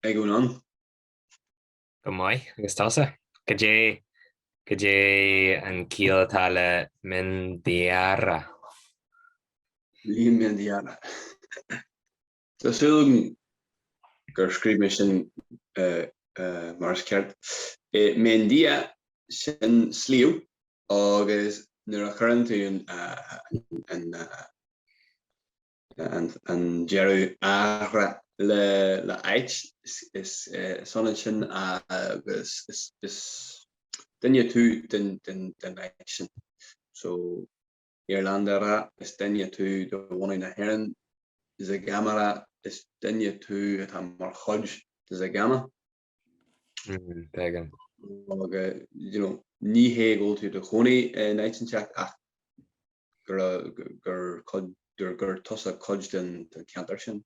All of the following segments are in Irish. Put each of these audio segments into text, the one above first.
going on. Go mai agus tása go dé an cíal atá le maidir. Líon me diana. Tásúlainn gur scríb mé sin mar ceart. Maidir sin slíú agus nuair a chuireann tú an dearú aithre le leaids is sonainn sin agus is duine tú den leaids sin. So Irlandara is duine tú do bhhaine na hÉireann is a gamara is duine tú atá mar chuid is a gama. Thugann. Ní hé ggóil tú do chonaí naidsinteach ach gur tusa chuid den ceantar sin,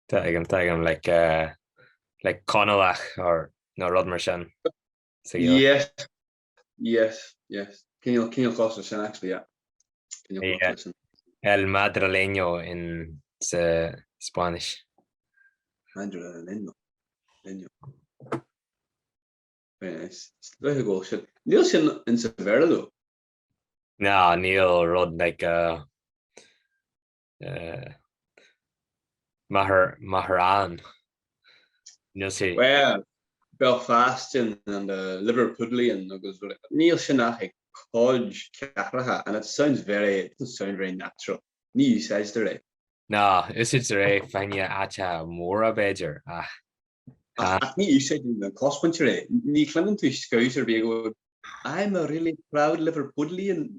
Thugann like conalach or no rud mar sin. Yes. Can you cost sin actually, yeah. El madrileño in Spanish. Madrileño. Very nice. Very cool shit. Níl sin in sa bhéile though. No, níl rud like amharcann. Níl sé. Well, Belfast and Liverpool and agus níl sin nach ag codge ceathracha, and it doesn't sound very natural. Ní úsáid de ré. No, is it ré fine acha móra beidir. Ní úsáid na cospoint ré. Ní cleann tú scoil be go, I'm a really proud Liverpoolian,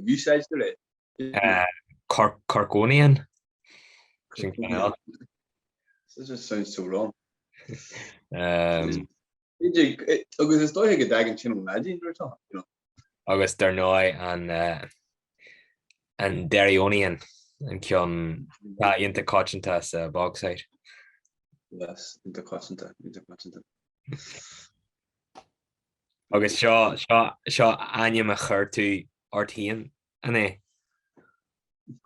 úsáid de ré. Carconian. This just sounds so wrong. Agus is dóithe go dagan sin leidín tá, agus dar nói an Darionian an ceann inta cáitinta sa bogside. Yes, inta cáitinta. Agus seo aine a chuir tú orthaíonn ané.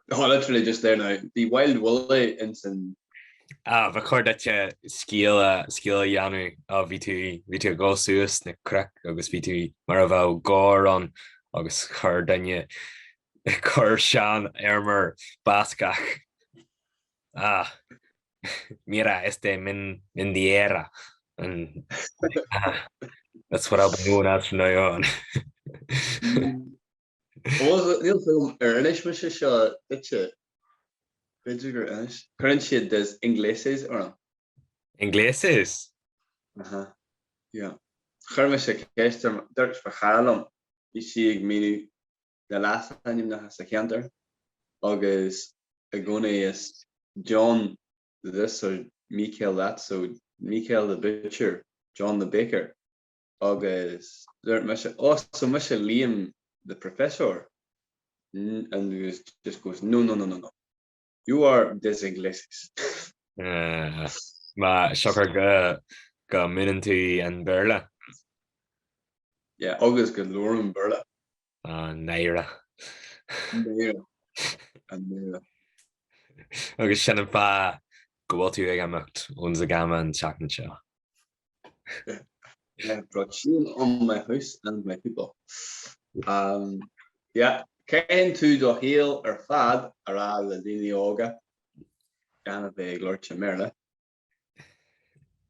Literally just there now. The wild woolly in some. Bha chuir dat scoil dheanú a bhí tú go suas na crack agus bhí tú mar a bheith gár an agus chuir daine chuir sean armor bascach. Mira, maidir. And that's what I've been doing as from now on. Níl film Irish me se seo bitse. Beidir Irish. Current siad does Ingleses or no? Ingleses? Yeah. Chuir me se céistem dúirt bhchálam I si ag míú de last anim na sa ceantar agus a gcónaí is John this or Michael that, so Michael the butcher, John the baker. Agus dúirt me se so me se Liam the professor, and he just goes, no. You are des Ingleses. Ma shocker go minantu and Berla. Yeah, August go Lauren Berla. Naira. And Agus shannon fa go tu agamucht unser gamma and chacken show. I brought you on my house and my people. Yeah, cén tú do héal fad ará le daoine óga gan a bheith glóirte comhairle.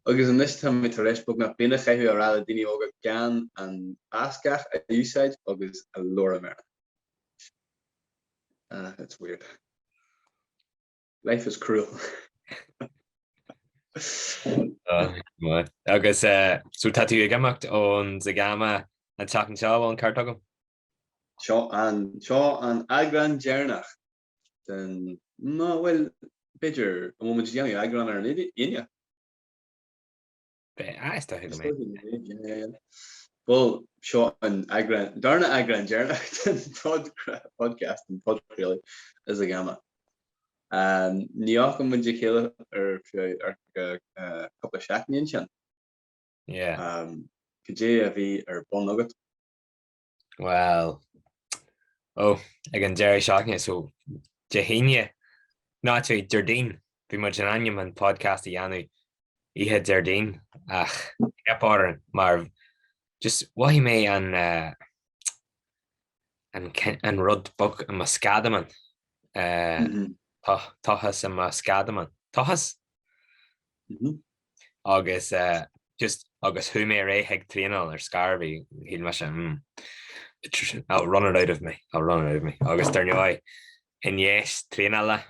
Agus an this time mit tar éis bug na bína chaithú ará le daoine óga gan an ascach a úsáid agus a lóra mearna. That's weird. Life is cruel. Agus so tatú agamucht on the gamma and chacken show on cartogum. Seo an agran dearnach den no well beidir a moment young agran ar inia. Well, seo an agran darna agran dearnach den podcast and podcast is a gamma. Níocham muid chéile ar couple seachníonn sin. Yeah. Go dé a bhí ar bon agat. Well, ag an Jerry shocking so Jehenia ná tú Jardín bhí mar an aim an podcast a dhéanú ihe Jardín ach epáran mar just wahí mé an rud bog an mascadaman táchas an mascadaman táchas agus just agus who mé ré heag tríanal ar scarby hí me sem I'll run it out of me agus dar nuai in yes tríanala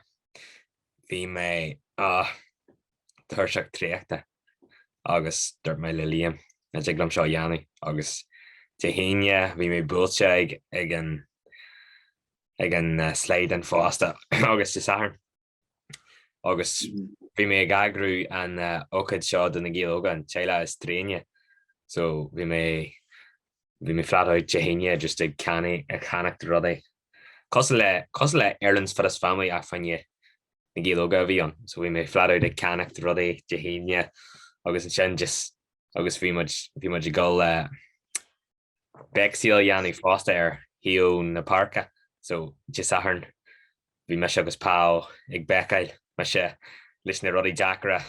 hí mé thuirseach tríachta agus dúirt mé le líam na ag seo dhéanú agus de híine bhí mé búilte ag an sleid an fosta agus de saharn agus bhí mé gagrú an ócad seo duna gíóga an teile is tríine so bhí mé flat out de híine just ag canach rudaí cos le Ireland's for us family a fanne na gíóga bhí an so bhí mé flat out ag canach rudaí de híine agus an sin just agus bhí muid go Bexíal Yanni fosta ar hiú na parka so just saharn bhí me agus pá ag becail me se leis na rudí Jackra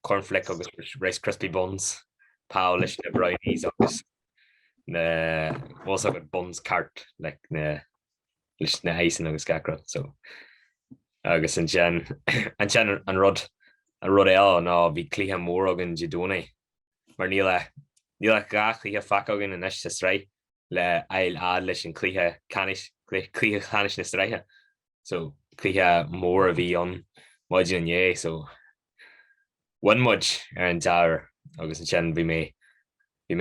cornflick agus Rice crispy buns pá leis na brownies agus na was agus buns cart like na leis na haisan agus gacra so agus an sin an rud eile ná bhí clíthe mór agan jidóna mar níl gach clíthe fac agan in is sa le eil ad leis an clíthe canis na streiche so clíthe mór a bhí an muid an dhé so one muid ar an dair agus an sin bhí mé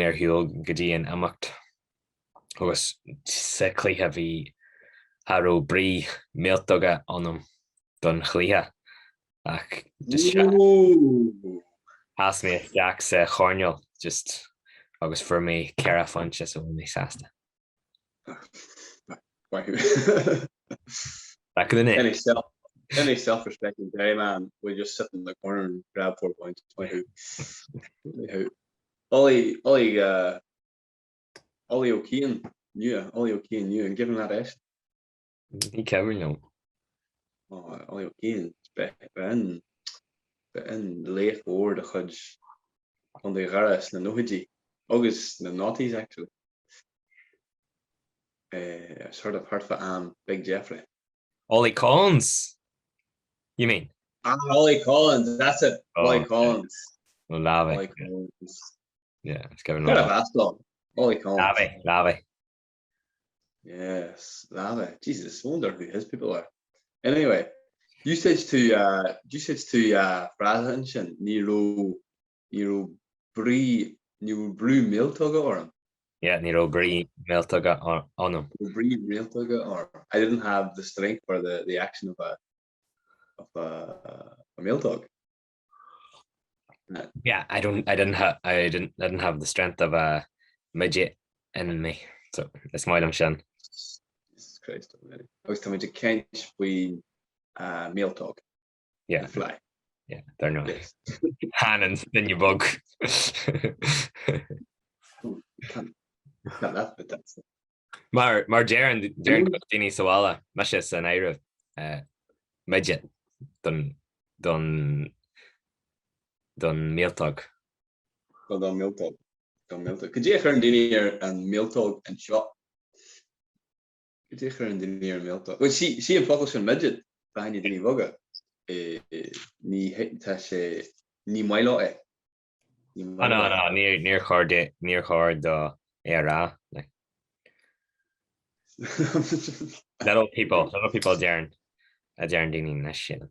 ar hiúil go dtí an amacht agus sa clíthe bhí aró brí méaltóga anm don chlíthe ach as mé deach sa chorneal just agus for mé ceara fanse so mé sasta. Back in the any self-respecting day man we just sit in the corner and grab 4 points. Ollie O'Keehan knew and give him that S. He covered no. Ollie O'Keehan ben the late board the chudge on the garas na nohiji August the naughties actually. Sort of hurt for Big Jeffrey. Ollie Collins, you mean? Ollie Collins, that's it. Ollie Collins. Well, Lave. Ollie Collins. Yeah, it's Kevin. Ollie Collins. Lave. Yes, Lave. Jesus, I wonder who his people are. Anyway, you said to Frasen, Nero Bree Miltoga or him. Yeah, Nero Brí Miltoga on him. Brí Miltoga, or I didn't have the strength for the action of a Miltog. Yeah, I didn't have the strength of a midget in me. So it's my own shin. Jesus Christ already. I was telling you to catch with Miltog. Yeah. Fly. Yeah, they're not. Yes. Hannons in your bug. Mar Jaren Dini Sawala Mashis an Ira midget dun Miltog. Don Miltog. Could you hear Dini and Miltog and shot? Could you hear Dini and Miltog? Well, she and focus on midget behind you Dini Voga. Ni hit tashe ni Milo eh. No, near hard era like little people Darren Dini that shit.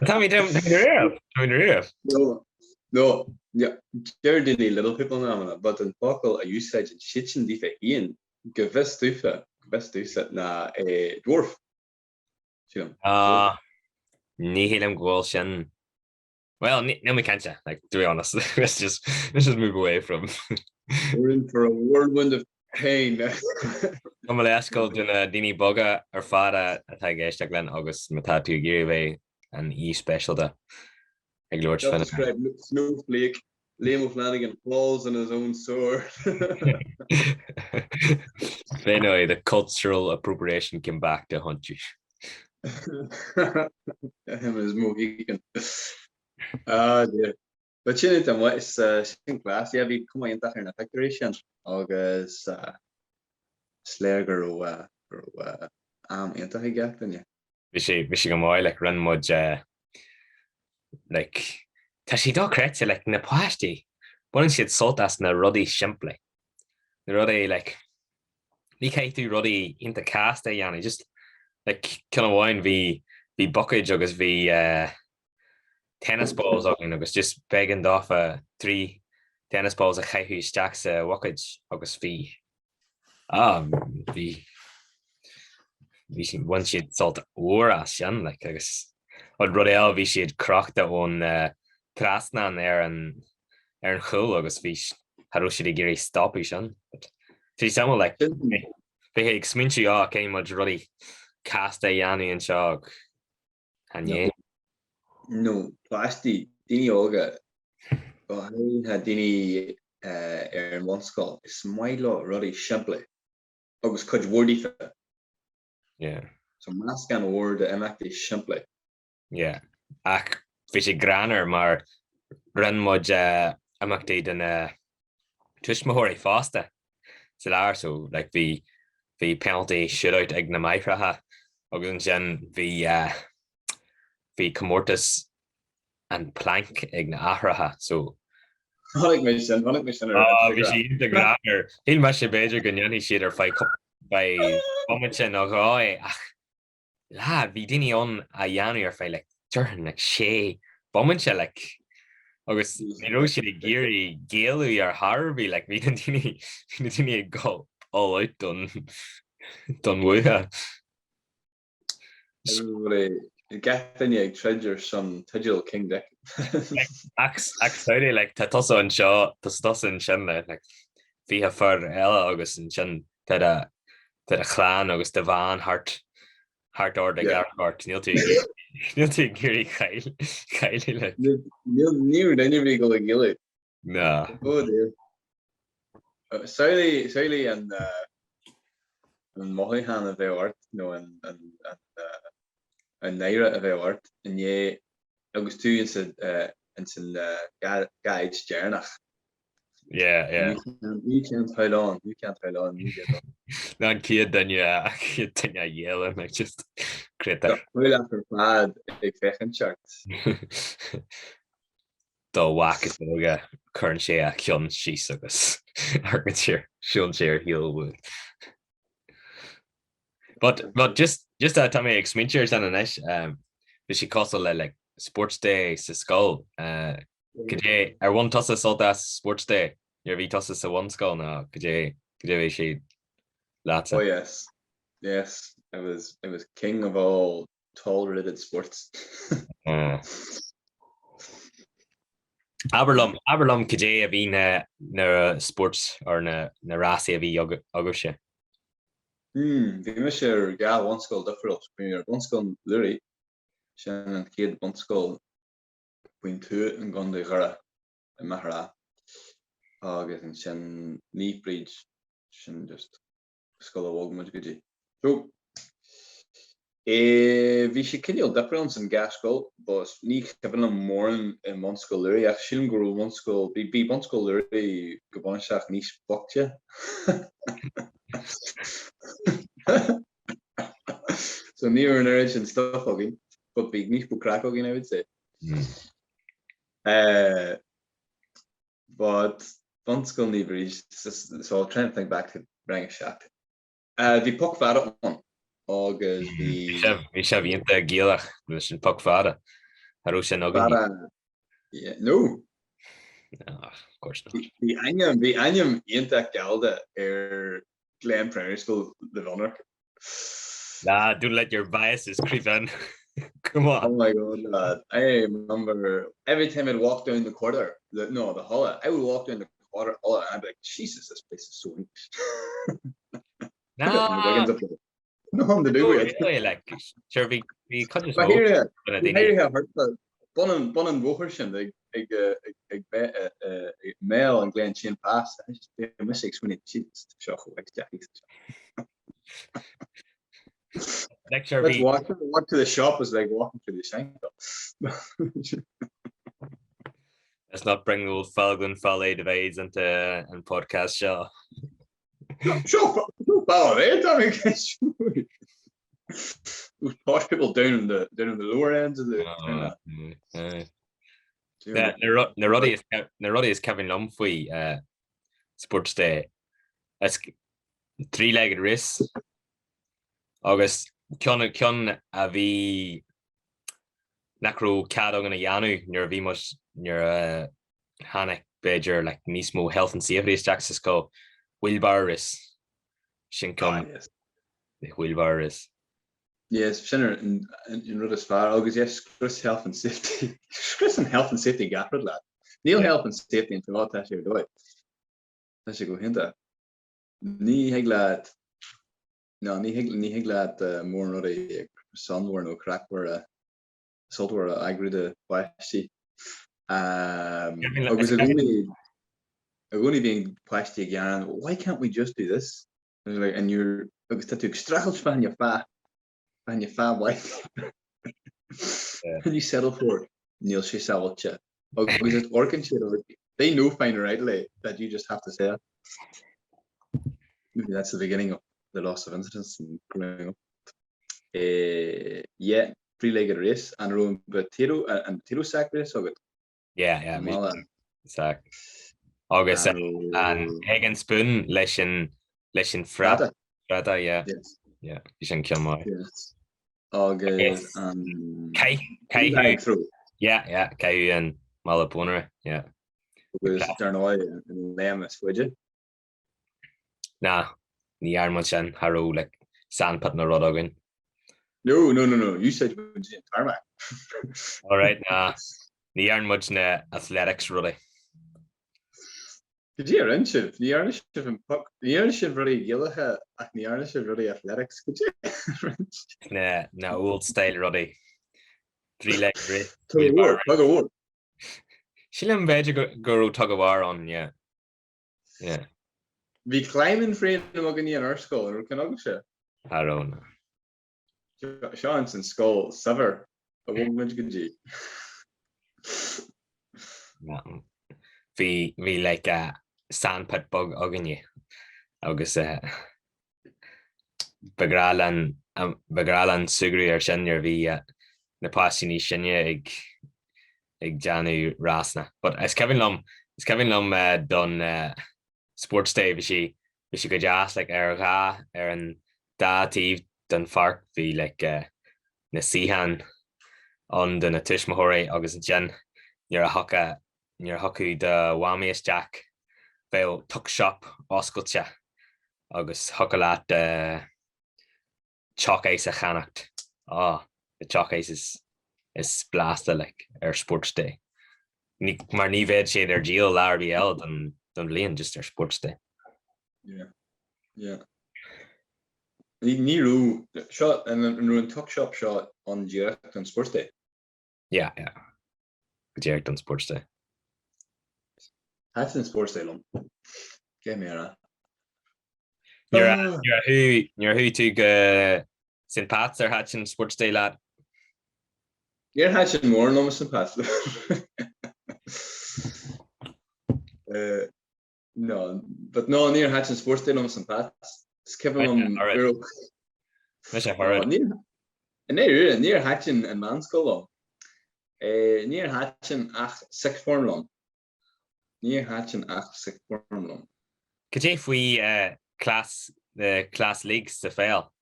Tell me down the No, yeah, Darren Dini little people now, but in Focal a usage and shitchen difa Ian gevestufa na a dwarf. Nihilem Gwolshin. Well, no, we can't. Like, to be honest, let's just move away from. We're in for a whirlwind of pain. I'm gonna ask you Dini Boga or Fada at Hagesta Glen August Matatu Girive and special da. Describe Snowflake, Liam O'Flanagan falls on his own sword. Anyway, the cultural appropriation came back to haunt you. him is Mohican. Dear. But sin it what is sin class yeah vi come in in a decoration agus sléir go am into hi gatain yeah. Vi go mai like run mud like tá si dá crete like na pastí bun siad soltas na rudí siimple na rudí like ní caiitú rudí inta casta dhéanana just like kind of bháin hí bucket agus hí tennis balls agus just begging off 3 tennis balls a chaiithú isteach sa bucket agus hí bhí siad salt óra sin like agus rudéal bhí siad crochta ón trasna ar an chuil agus bhí harú siad i géirí stopú sin. Tá sam like bhí ag smintiú cé muid rudí casta dhéanú an seo hané. No, plastic dini óga ha dini ar an bhanscoil is maidlo rudí siimple agus chuid bhórdaífa. Yeah. So más gan bhór de amachtaí siimple. Yeah. Ach bhí sé granar mar ran muid amachtaí den tuismóirí fosta sa lear so like bhí penalty shootout ag na maithreatha agus an sin bhí comórtas an plank ag na athratha so Honnig mé sin bhí sé inta granar hí me sé beidir go nneannaí siad ar fá comment sin á gáid ach lá bhí daine ón a dhéanú ar fá like tuirn like sé bommante like agus ní ró siad i géirí géalú ar Harbí like bhí an daine ag go all out don bhuathe. Gatain ag treasure some Tigil King deck. Actually, like tá tosa an seo tá stosa an sin le like bhí far eile agus an sin tá a chláán agus de bhain hart or de garhart níl tú géirí chaile le. Níor daine bhí go le giile. No. Oh dear. Saoilí an mothaihan a bheith ort nó an naira a bheith ort in dhé agus tú in san guide stearnach. Yeah. You can't hold on. You get on. Ná an ciad daine dhéile me just crétar. Bhfuil after bhfad ag fechan seart. Dá bhachas óga chun sé a cheann síos agus argan siún sé ar hialbhú. But just tá mé ag smintiúir san inis bhí sé costal le like sports day sa scoil go dé ar bhain tosa soltas sports day ar bhí tosa sa bhain scoil ná go dé bhí sé láta. Oh yes. It was king of all tall-rated sports. Aberlum go dé a bhí na sports ar na rásaí a bhí agus sé. Bhí me sé ar gal bhanscoil difriúil ar bhanscoil luirí sin an chéad bhanscoil buin tú an gcónaí ghara i Maithreá agus an sin níomhríd sin just scoil a bhóg muid go dtí. So bhí sé cinneal difriúil san gascoil bus ní ceapan an mórin in bhanscoil luirí ach sin go raibh bhanscoil bhí bhanscoil luirí go bhainseach níos bochte. So near an urge and stuff again, but big niche book crack again, I would say. But fun school never so I'll try and think back to bring a shot. The bhfad one agus the vi sé bhíonnta géalach sin bhfad harú sin agad. Yeah, no. No, of course not. The aim ionta galda Glen Primary School the Vonark. Nah, don't let your biases creep in. Come on. Oh my god, lad. I remember every time I'd walk down the quarter, the hall, I would walk down the quarter hall and I'd be like, Jesus, this place is so neat. Nah. Nothing to do with it. Really, like, sure, we cut But here you have heard that Bunnen Woherson, ag mail and Glen Chin Pass. I just be a mistake when it cheats. lecture Let's be walk to the shop is like walking to the shank. let's not bring the old Thugann leaids into an podcast show. Sure, right? I mean, those posh people down in the lower ends of the na ruddy is Kevin Lumfrey sports day. It's three-legged race. Agus cion a bhí nachró cadog na Yanu near bhí much near Hannick Beiger like mismo health and safety Jackson's go wheelbarrow race. Shin yes. The wheelbarrow race. Yes, sinner in Rudder's far. Agus yes, Chris health and safety. Chris and health and safety gaffer lad. Neil health and safety into what that should do it. That should go hinta. Ní heglad. No, ní heglad more not a son were no crack were salt were I agree the plasty. Agus only being plasty again. Why can't we just do this? And you're agus to strachel fan your fa wife. And you settle for it. Neil she settled chat. Agus it working shit they know fine rightly that you just have to say it. Maybe that's the beginning of the loss of incidents and growing up. Yeah, three-legged race and room potato and potato sack race. So good. Yeah, sack. August and egg and spoon lesson frata. Yeah. Yes. Yeah, you can kill my. Yes. August and Kai through. Yeah, Kai and Malapona. Yeah. Because Darnoy and Lemus, would you? Nah, ní armad sin Harrow like sand put na rod again. No. You said you would tarmac. All right, nah. Ní armad na athletics ruddy. Could you arrange the Irish and puck? The Irish and ruddy gillaha, the Irish and ruddy athletics. Could you arrange? Nah, old style ruddy. 3-leg race. Tug of war. She'll go tug of war on, yeah. We climbing frame in our skull or can I say? I don't know. Sean's and skull sever. A woman good G. We like a sandpit bug again. Agus begralan sugri or shinner vi na pasini shinya ig Janu Rasna. But as Kevin Lum done sports day vi she go jazz like an da tiv done fark vi like na sihan on the Natish Mahore agus Jen near a hoku the Wamius Jack fail tuck shop osculcha agus hokalat chalk ace a chanacht. The chalk ace is blasted like our sports day. Maar nie weet she their deal RBL dan lean just their sports day. Yeah. Niru shot and ruin tuck shop shot on direct on sports day. Yeah. Direct on sports day. That's in sports day long. Get me a You're who to St. Pat's or hatching sports day lad. You're hatching more than St. Pat's. No, but no near hatching sports day on St. Pat's. It's Kevin near hatching and man's school near hatching sixth form long. Near hatching sixth form long. Could if we the class leagues to fail?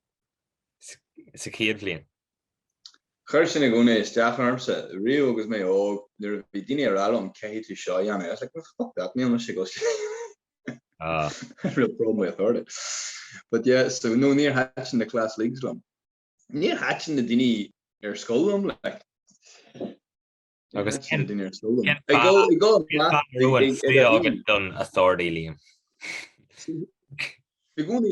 It's a kid playing. Kirsten Agone is Jack Armsa. Rio was my there be Dini Ralom K to Shaw Yana. I was like, well, fuck that. Me on she goes. Real problem with authority. But yeah, so no near hatching the class leagues long. Near hatching the Dini or skull long like. I guess the Dini or skull long. I go done authority Liam. We go to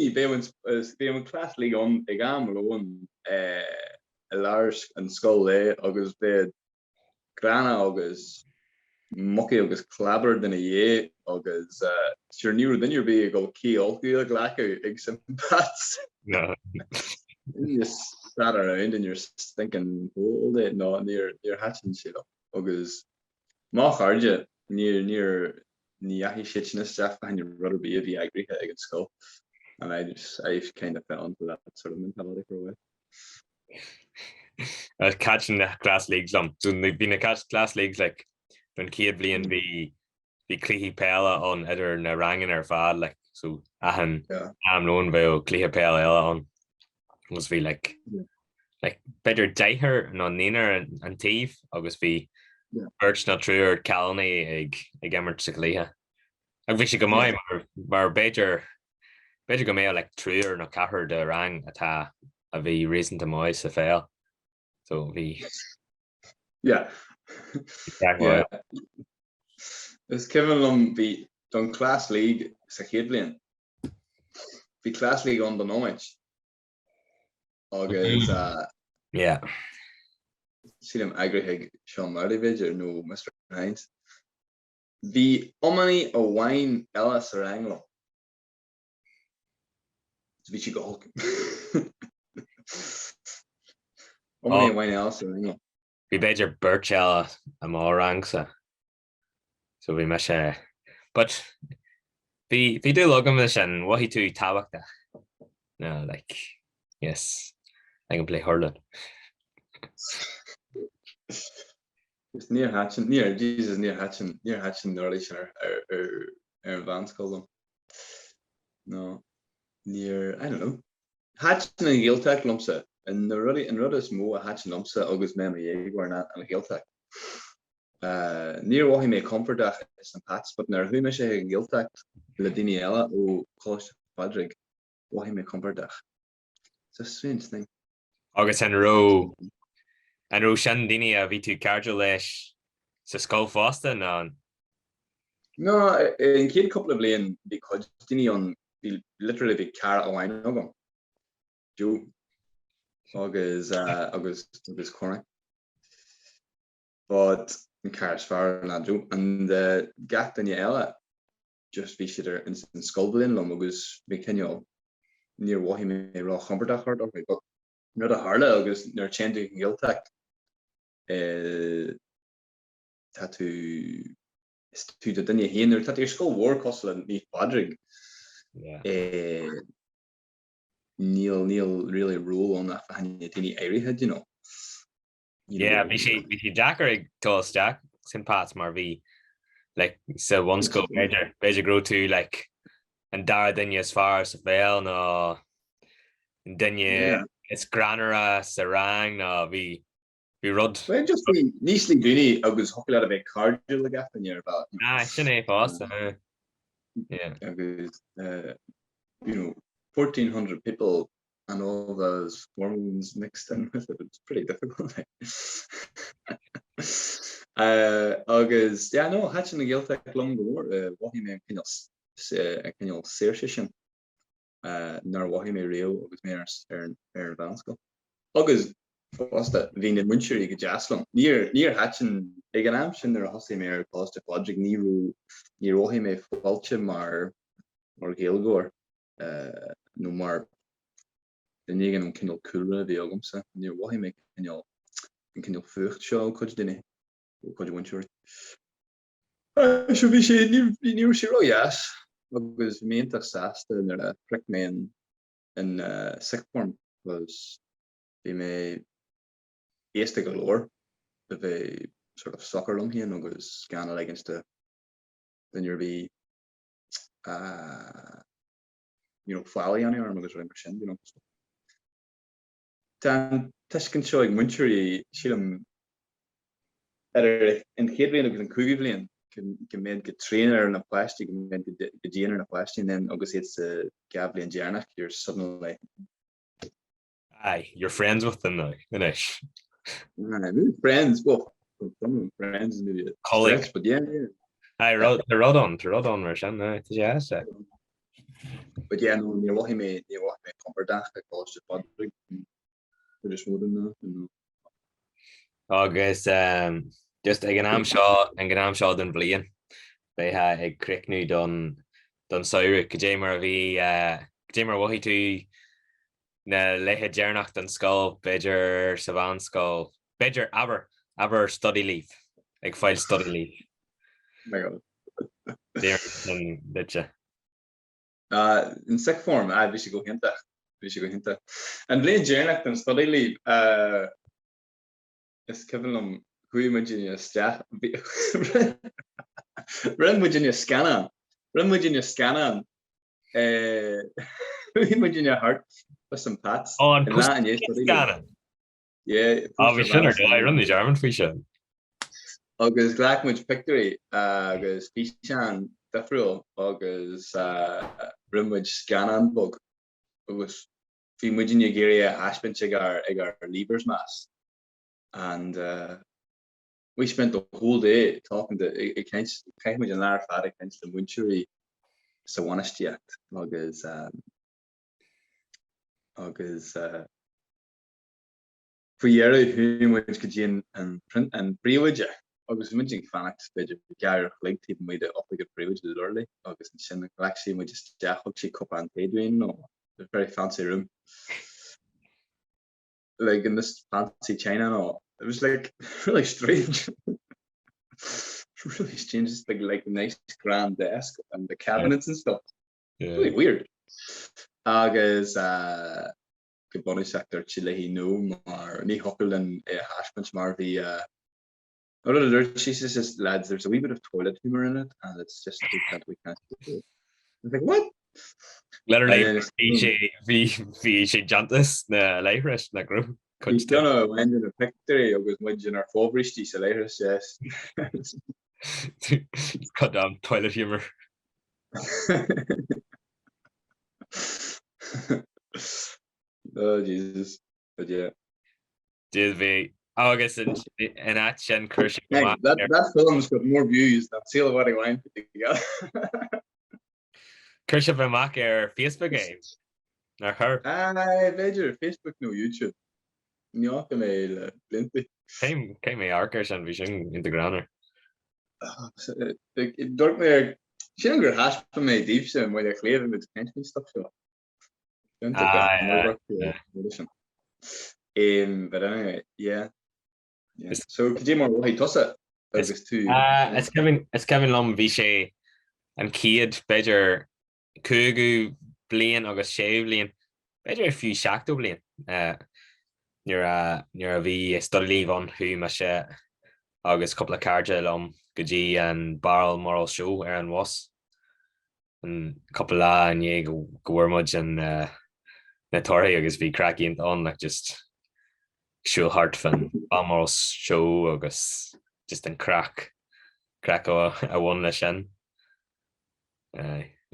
the class league on the game one a large and skull agus be grana agus mucky agus clabbered in a ye agus sure nearer than your be go key all the glack ig some bats. No. Yes, sat around and you're thinking, hold it, no, near hatching shit up. Agus má charge near Niahi shitness stuff behind your rudder be a agree again skull. And I've kind of fell into that sort of mentality for a while. Catching the class leagues so they've been a catch class leagues like when Kid blian be clihi pela on either na rangin or fad like so am known by clihi pela on was be like better daiher non niner and thief August be birch not true or calny ag emmer cliha ag vi go mai mar better go mai like true or no cahar de rang ata a vi reason to mai sa fail. So we exactly. Is Kevin be done class league sa Kidlin. Be class league on the knowledge. Agus see them agrihig Sean Martivage or no Mr. Hines. The omani a wine Ellis or Anglo. It's Vichy Golk. Omani a wine Ellis or Anglo. We better Birchella a more rangsa. So we must but we do log him this and what he do tabak da. No, like yes, I can play hurling. It's near hatching near hatching early or advanced column. No, near I don't know. Hatching and Giltech lumpsa and the ruddy more hatching lumpsa August memory or not and Giltech. Near what he may comfort some pats, but near who may say Giltech Ladiniella or Cost Padrig, what he may comfort that. It's a strange thing. August and row Shandini a V2 Cardiolish so scoil fosta non. No, in kid couple of lane because Dini on literally the car a wine no Joe August corner. But cars far and Joe and the gat Daniela just visited in Scoil Lomagus Vikenyo near what he may raw Humberdacht hard okay, but not a harla August near changing Giltech. Tattoo to the dinner here and your school war cost and meet Padrig. Neil really rule on that tiny area head, you know. We see Jacker toss Jack St. Pat's Marvi like so one school major grow to like and dar then as far as fail no and then it's granera sarang no we rud. Well, just be nicely doing I was hooking out of a card like up in your about. Shin fosta. I was 1,400 people and all those hormones mixed in with it. It's pretty difficult. August hatching the Giltech long the war what he may cearc shin nor what he may real August may advanced August fosta Vin in Muncher go jaslum near hatching ag an amsin there has mé post logic near what he may falche mar Gilgore no mar the negen kindle cooler the ogumsa near what he make kindle fucht show could dinny could Muncher should be she near zero yes because me interest in the prick man in sixth form was they may eerste galore of a sort of soccer long here and goes scanner against the then you'll be Fally on your arm goes right you know Dan Tishkin showing Munchery Shilum in Kidlin and Kugivlian can make a trainer and a plastic can make a Jane and a plastic and then obviously it's Gavli and Jarnack you're suddenly you're friends with them now finish friends well friends maybe colleagues but I rode on Roshan yes but no near what he may comfort that college to Patrick just more than that August just ag an am shaw den blian they ha ag crick nu don saoire Kajamar v Kajamar what he na leithe dearnacht an scoil beidir sa bhain scoil beidir aber study leave ag fáil study leave. My God. Déir an ditse. In sick form, bhí sé go hinnta. An bblion déarnacht an study leave is cinnlum chuí muidir steach Run muidir scannan. Chuí muidir heart with some pats. Oh, an scannan. Yeah. Bhí sin ar dá run German fao sin. Agus ghlaachmuid picturí agus písean defriúil agus rimmuid scannan bug agus bhí muidir géirí haspint ag our Leavers Mass. And we spent the whole day talking to it kind of an hour fad against the winchery so honesty act agus for year who went to and print and brewery agus minting fan gar like team made it up like a brewery early agus sin actually we just jack cup and doing no a very fancy room like in this fancy China no. It was like really strange. Really strange, just like a nice grand desk and the cabinets and stuff. Yeah. Really weird. Agus the bonus sector Chile no mar ni hoppel and hashpunch mar the she says lads there's a wee bit of toilet humor in it and it's just we can't do it. I'm like what? Literally VJ Jantis na Lyris na group. He's gonna end in a picture agus muid our fóbristí sa leiris yes. Cut down toilet humor. Oh Jesus. But yeah. Did we August and action crushing that film's got more views than Seal What I Want together. Crushing van Mac Facebook games. Naar her. Major Facebook no YouTube. Ja, plenty. Came cearc and vision in the granner. It dork me sin gur haspa me deepse and where they're clear with pension stuff so. But anyway, yeah. So could you more what he toss it? It's Kevin Lum Vishay and Kiad Beidir Kugu Blian August Shave Blian. Beidir a few Shacto Blian. Near a bhí study leave on who mas agus couple of carja goji and barrel moral show an was and couple and yeah go wormudge and na torri agus bhí cracky on like just show heart fan moral show agus just in crack a one la shin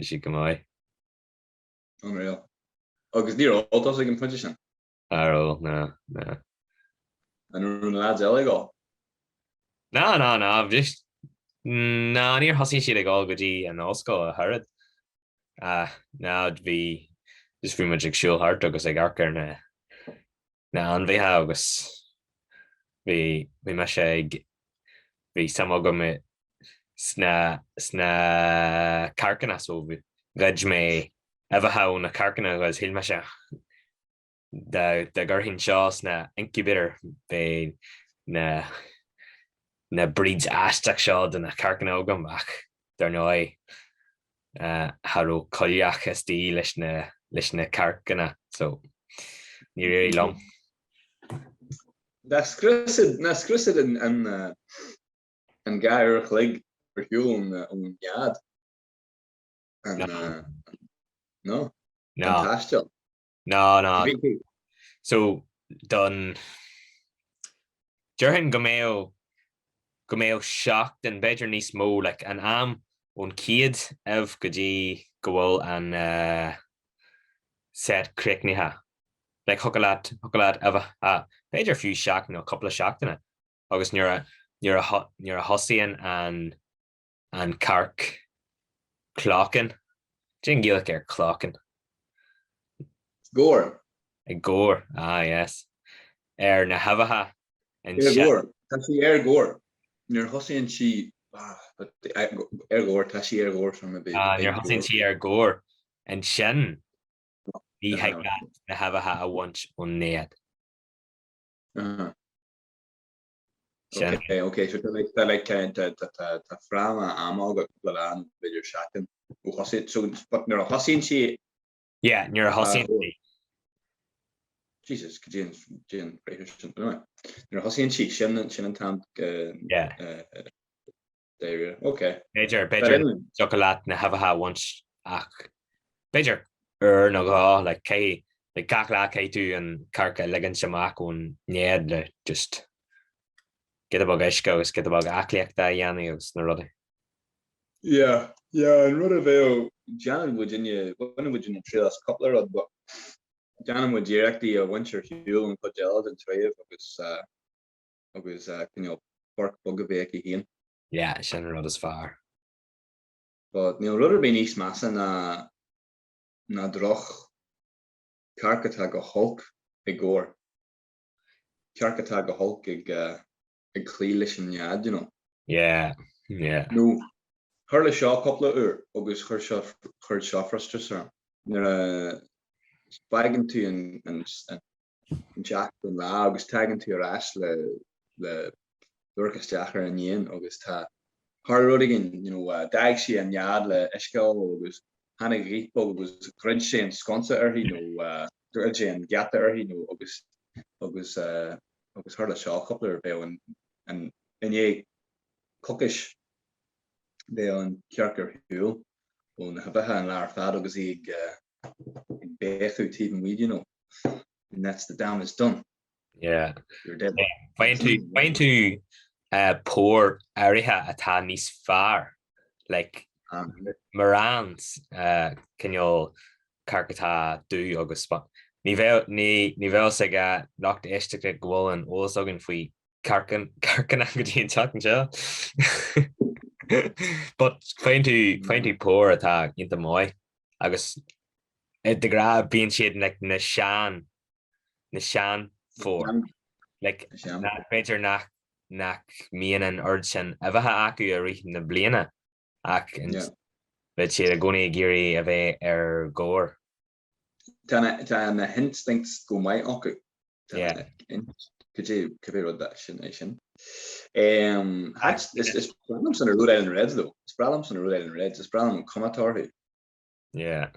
she come away unreal agus near all those like in position. No. And run lads illegal. No. Just near hussy she like all goody and also a hurried. Now it'd be just pretty much like show hard because like cearcanna. Now and we have agus we mesh we some of them sna cearcanna so we gudge me ever how na cearcanna was hill mesh the garhin shows na incubator be na breeds astak shod and a cearcanna ogan back there no haro colliach SD lishna cearcanna so ni really long that's crusid and gair chlig for you on yad and no fantastic. No. So done. Durhan gomeo shocked and better ní smó like an am on kiad ev goji goal and set crickniha like hukalat ever better few shocked no couple of shocked in it. August near a Hussian and Cark clocking. Jingilik clocking. Gore. Yes. Na havaha and Gore. Tashi Gore. Near Hussein she but Gore Tashi Gore from a bit. Near Hussein she Gore and shin Ní heag na habatha a bhaint ón néad. Okay, so like ta frama amog plan beidir shaken. U hosit so but nor hosin si Yeah, níor a thosaíonn Jesus Jin Christian. Nor hosin si shin an tam yeah. Okay. Beidir chocolate na habatha a bhaint ach beidir nó gá le cé le gach le cé tú an carcha legan semach ón néad le just get abag eisce agus get abag acliaachta dhéanaí agus na rudaí. Yeah, and rud a bheith Jan Virginia trail as coupler of but Jan would directly a winter hill and put gel and tray pork bug a bake again. Yeah, sin rud is far. But rudder be níos massa na droch carcatá go hulk I gore. Carcatá go hulk ag clílis an yad, Yeah. No. Harle seo couple agus chur seo frustration. Nar spagan tú an Jack an lá agus tagan tú ras le dorchasteachar an yin agus tá har rudigin, daag si an yad le iscail agus hanna gripol agus grid sé an sconsa arhi grid sé an gata arhi agus harle seo couple be an é cookish be an cearcar hiúil ón habatha an lear fad agus ag bechu tíbn weed, and that's the damage done. Yeah. You're dead. Fain tú pór áirithe atá níos fearr, like marans cinneol carcatá dú agus ní bheith sa ga nacht éiste go an ólas agan faoi cearcanna go dtíon teachn seo. But fain tú pór atá inta mói agus de gra bíon siad na sean fór like beidir nach míon an ord sin a bheitha acu a rí na bliana ach bheit siad a gcónaí géirí a bheith góir. Tá na instinct go mai acu. Could you rud that sin? It's problems on the road in reds though. It's problems on the road in reds. It's problem comhairle. Yeah.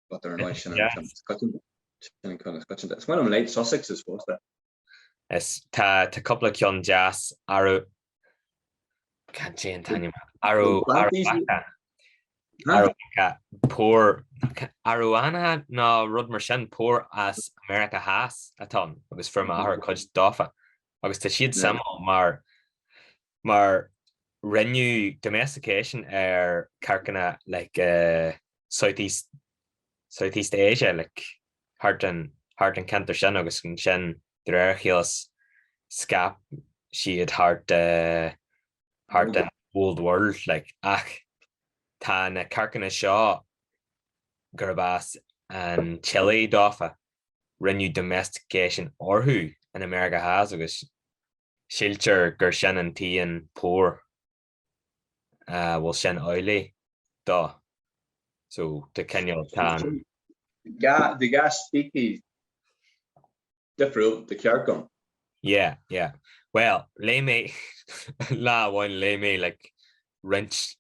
But they're not shin. It's one of them late Sussex is fosta. Es tá couple of cion jazz arrow can't say tanya arrow poor Aruana na rud mar sin pór as America has atá agus from our coach dofa agus tá siad sam mar renew domestication cearcanna like Southeast Asia like hart an cantar sin agus sin dreirchios scap siad hart an old world like ach tá na cearcanna seo gurbas and Chile dofa renew domestication orhu in America has agus silcher gur sin an tían pór will sin oily da so the Kenyan tan the gas speaky different the cearcann. Yeah well lay me la one lay me like wrench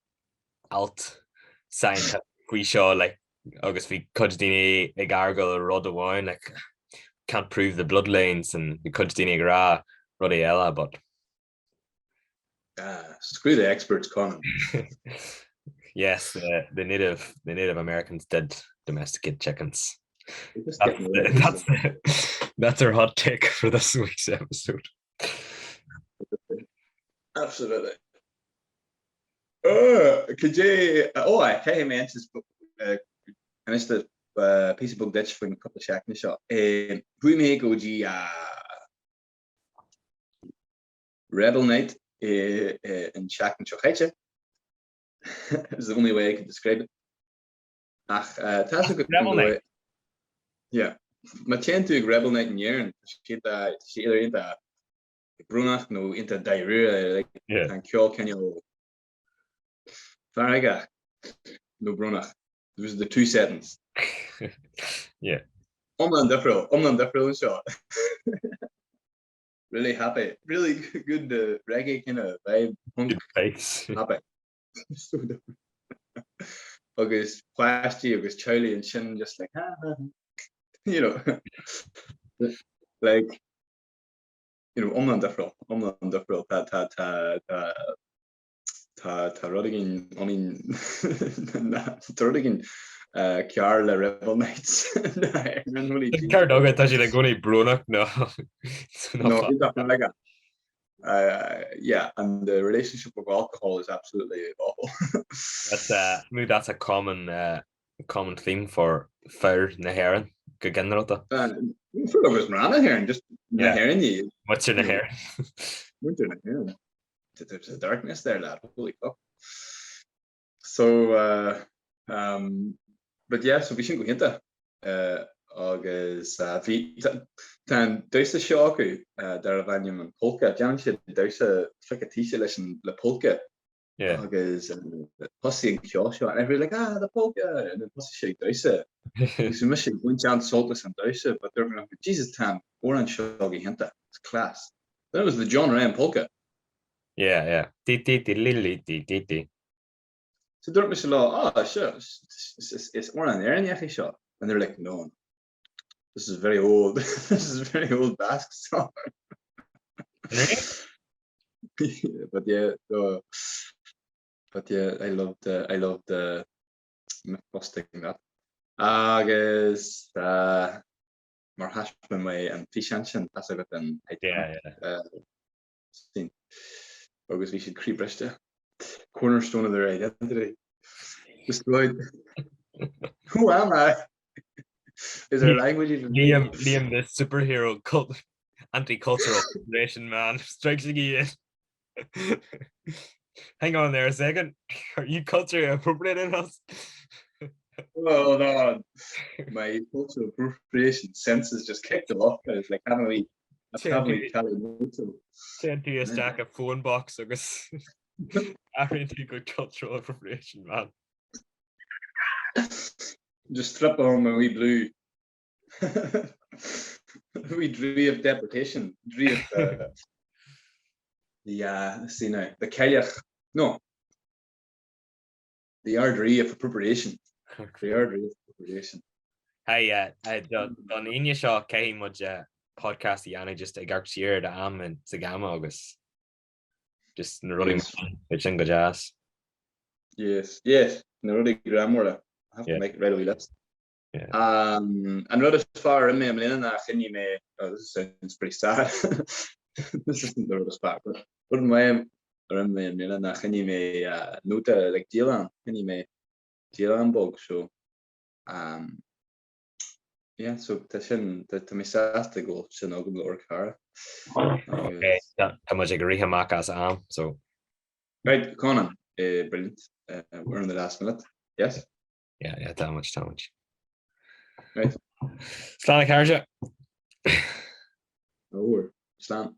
alt science we show like agus vi cudine ag argal rud aháin like can't prove the bloodlines and the cudine gra ruddy ella but screw the experts Conan. Yes, the Native Americans did domesticate chickens. That's our hot take for this week's episode. Absolutely. Could you hey man, I missed a piece of book ditch for a couple of shackna shot. We may go Rebel Night in Shack and Chocheche. Is the only way I can describe it. That's a good way. Yeah. Maar tjent to Rebel Night in year and she either into Brunach no into diarrhea like and cure can you Faraga no Brunach. was the 2 settings. Yeah. Omlan different shot. Really happy. Really good reggae kind of vibe. Punk Thanks. happy. So different. Agus plasty, agus Charlie and Shin just like, you know, like, you know, omlan different, ta rudigin, rudigin, cearle rebel knights. Car dog tá sé le gona brúnach no. No, yeah, and the relationship with alcohol is absolutely awful. That's a common theme for fire na hairan go generalta. For was marana here, just na hairan you. What's your na hair? Winter na hairan. There's a darkness there, lad. Holy fuck. So, but yeah, so we shouldn't go into agus tan duise seo acu dar a bhainneam an polka dean siad duise flic a tíise leis le polka agus pussy an ceol seo and everybody like the polka and then pussy sé duise so mis sé buint an soltas an duise but they're like Jesus tan or an seo go hinta it's class that was the John Ryan polka Ti so they're mis lá sure it's or an air in seo and they're like no. This is very old. This is a very old Basque song. But yeah, I loved posting that. Agus mar hasman way and fishanshin that's a bit and Agus we should creep rest cornerstone of their identity. Destroyed. Who am I? Is there language even? Liam, the superhero anti-cultural nation man strikes again. Hang on there a second. Are you culturally appropriating us? Oh no, my cultural appropriation senses just kicked off. I was like, haven't we tell you? Send to a stack of phone box agus after good cultural appropriation, man. Just strip on my wee blue. We drew of deportation. Drew of let's see now. The Kayach. No. The ardry of appropriation. The ardry of appropriation. Hey, don Inya Shaw came much podcast Yana just a garch year the am and Sagama August. Just running which in jazz. Yes. No really grammar. I have to make it right away list. Yeah. And rather far in me, I'm in that can you may this sounds pretty sad. This isn't the road back, but in my or in me in that can you may nota like Dylan, can you may Dylan bug so yeah, so to me sad to go shin ogum or car. Okay, how much agree hamakas so right, Conan, brilliant. We're in the last minute. Yes. Yeah, that much. Right. Slán Carja. Oh, Slán.